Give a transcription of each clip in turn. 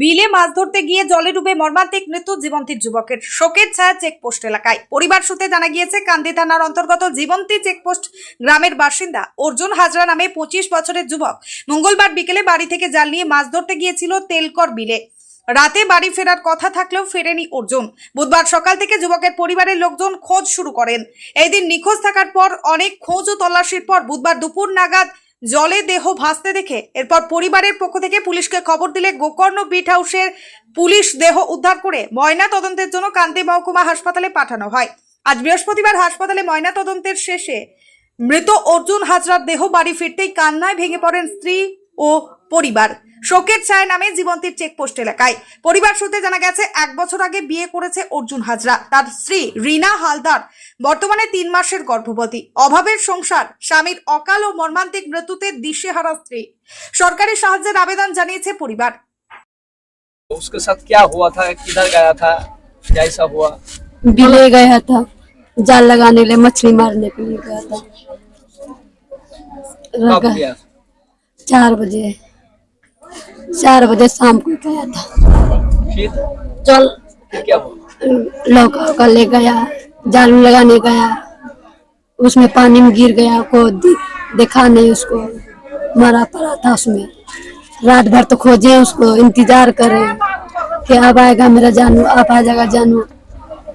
বিলে মাছ ধরতে গিয়ে জলে ডুবে মর্মান্তিক মৃত্যু জীবন্তীর যুবকের। শোকের ছায়া চেকপোস্ট এলাকায়। পরিবার সূত্রে জানা গিয়েছে, কান্দি থানার অন্তর্গত জীবন্তী চেকপোস্ট গ্রামের বাসিন্দা অর্জুন হাজরা নামে 25 বছরের যুবক মঙ্গলবার বিকেলে বাড়ি থেকে জাল নিয়ে মাছ ধরতে গিয়েছিল তেলকর বিলে। রাতে বাড়ি ফেরার কথা থাকলেও ফেরেনি অর্জুন। বুধবার সকাল থেকে যুবকের পরিবারের লোকজন খোঁজ শুরু করেন। এই দিন নিখোঁজ থাকার পর অনেক খোঁজ ও তল্লাশির পর বুধবার দুপুর নাগাদ জলে দেহ ভাসতে দেখে এরপর পরিবারের পক্ষ থেকে পুলিশকে খবর দিলে গোকর্ণ বিট হাউসের পুলিশ দেহ উদ্ধার করে ময়না তদন্তের জন্য কান্দি মহকুমা হাসপাতালে পাঠানো হয়। আজ বৃহস্পতিবার হাসপাতালে ময়না তদন্তের শেষে মৃত অর্জুন হাজরার দেহ বাড়ি ফিরতেই কান্নায় ভেঙে পড়েন স্ত্রী ও পরিবার। শোকের ছায়া নামে জীবন্তীর চেকপোস্ট এলাকায়। পরিবার সূত্রে জানা গেছে, 1 বছর আগে বিয়ে করেছে অর্জুন হাজরা। তার স্ত্রী রিনা হালদার বর্তমানে 3 মাসের গর্ভবতী। অভাবের সংসার, স্বামীর অকাল ও মর্মান্তিক মৃত্যুতে দিশেহারা স্ত্রী। সরকারি সাহায্যের আবেদন জানিয়েছে পরিবার। उसके साथ क्या हुआ था, किधर गया था, कैसा हुआ? बिले गया था, जाल लगाने के लिए, मछली मारने के लिए गया था। कब गया? 4 बजे शाम को गया था। फिर चल क्या हुआ? लौका का ले गया, जाल लगाने गया, उसमें पानी में गिर गया। को देखा नहीं, उसको मरा पड़ा था उसमें। रात भर तो खोजे उसको, इंतजार करे कि अब आएगा मेरा जानू, अब आ जाएगा जानू।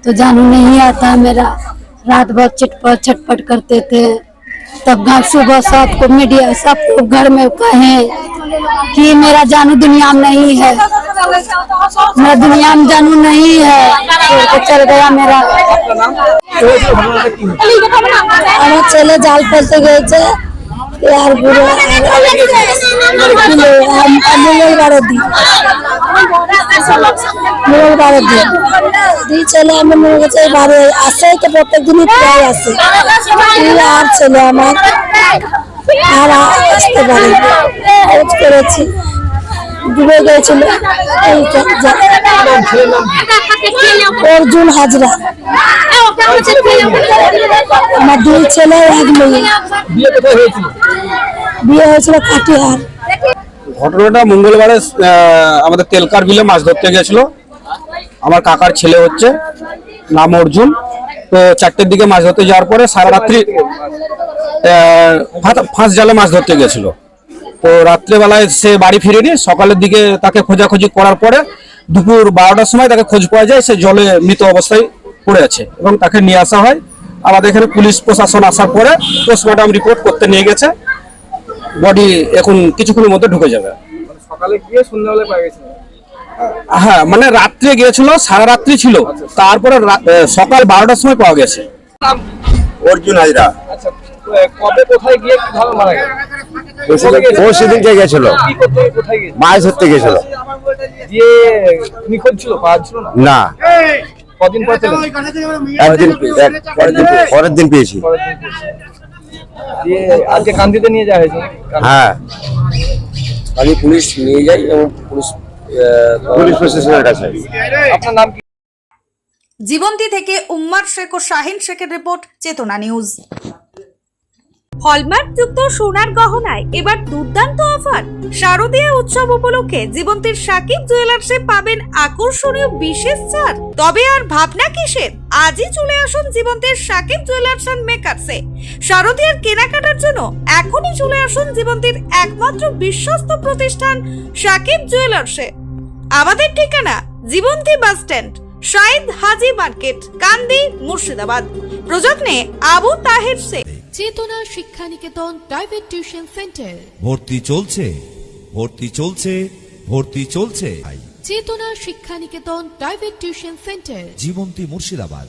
तो जानू नहीं आता मेरा। रात भर छटपट करते थे। तब घर सुबह सबको मीडिया सबको घर में कहे कि मेरा जानू दुनिया में नहीं है, मेरा दुनिया में जानू नहीं है। तो चल गया मेरा। আমার ছেলে জাল ফেলতে গেছে আর বুড়ো মঙ্গলবারের দিন দুই ছেলে আমার মনে গেছে বাড়ি আসে, তো প্রত্যেক দিনই প্রায় আসে। আর ছেলে আমার আর আসতে পারে খোঁজ করেছি, ডুবে গেছিল। অর্জুন হাজরা। আমার 2 ছেলে 1 মেয়ে। বিয়ে হয়েছিল কাটিহার। ঘটনাটা মঙ্গলবারে আমাদের তেলকার বিলে মাছ ধরতে গেছিল। আমার কাকার ছেলে হচ্ছে, নাম অর্জুন। তো 4টের দিকে মাছ ধরতে যাওয়ার পরে সারা রাত্রি ফাঁস জালে মাছ ধরতে গেছিল। তো রাত্রেবেলায় সে বাড়ি ফিরেনি। সকালের দিকে তাকে খোঁজাখুঁজি করার পরে দুপুর 12টার সময় তাকে খোঁজ পাওয়া যায়, সে জলে মৃত অবস্থায় পড়ে আছে এবং তাকে নিয়ে আসা হয়। আমাদের এখানে পুলিশ প্রশাসন আসার পরে পোস্টমর্টম রিপোর্ট করতে নিয়ে গেছে। বডি এখন কিছুক্ষণের মধ্যে ঢুকে যাবে। সকালে গিয়ে সন্ধ্যাবেলা পাওয়া গেছে? হ্যাঁ, মানে রাত্রে গিয়েছিল, সারা রাত্রি ছিল, তারপরে সকাল 12টার সময় পাওয়া গেছে। অর্জুন হাজরা। আচ্ছা, কবে কোথায় গিয়ে কিভাবে মারা গেল? পরশুদিনকে গেছিল, কি করতে কোথায় গিয়ে? মাছ ধরতে গেছিল। দিয়ে নিখোঁজ ছিল, পাওয়া ছিল না? না, কদিন পর পেলেন? পরের দিন পেয়েছি। দিয়ে আজকে কান্দিতে নিয়ে যাওয়া হয়েছে? হ্যাঁ, আমি পুলিশ নিয়ে যাই এবং পুলিশ প্রশাসনের কাছে। আপনার নাম কি? জীবন্তী থেকে উম্মার শেখ ও শাহিন শেখের রিপোর্ট, চেতনা নিউজ। হলমার্ক যুক্ত সোনার গহনায় এবার দুর্দান্ত অফার। শারদীয় উৎসব উপলক্ষে জীবন্তীর সাকিব জুয়েলার্সে পাবেন আকর্ষণীয় বিশেষ ছাড়। তবে আর ভাবনা কিসের? আজই চলে আসুন জীবন্তীর সাকিব জুয়েলার্স এন্ড মেকার্সে। শারদীয়ার কেনাকাটার জন্য এখনই চলে আসুন জীবন্তীর একমাত্র বিশ্বস্ত প্রতিষ্ঠান সাকিব জুয়েলার্সে। আমাদের ঠিকানা জীবন্তী বাস স্ট্যান্ড, শাহিদ হাজি মার্কেট, কান্দি, মুর্শিদাবাদ। প্রযত্নে আবু তাহের শেখ। চেতনা Shiksha Niketan private tuition centre. ভর্তি চলছে, ভর্তি চলছে, ভর্তি চলছে। Chetana Shiksha Niketan private tuition centre, Jibanti, Murshidabad.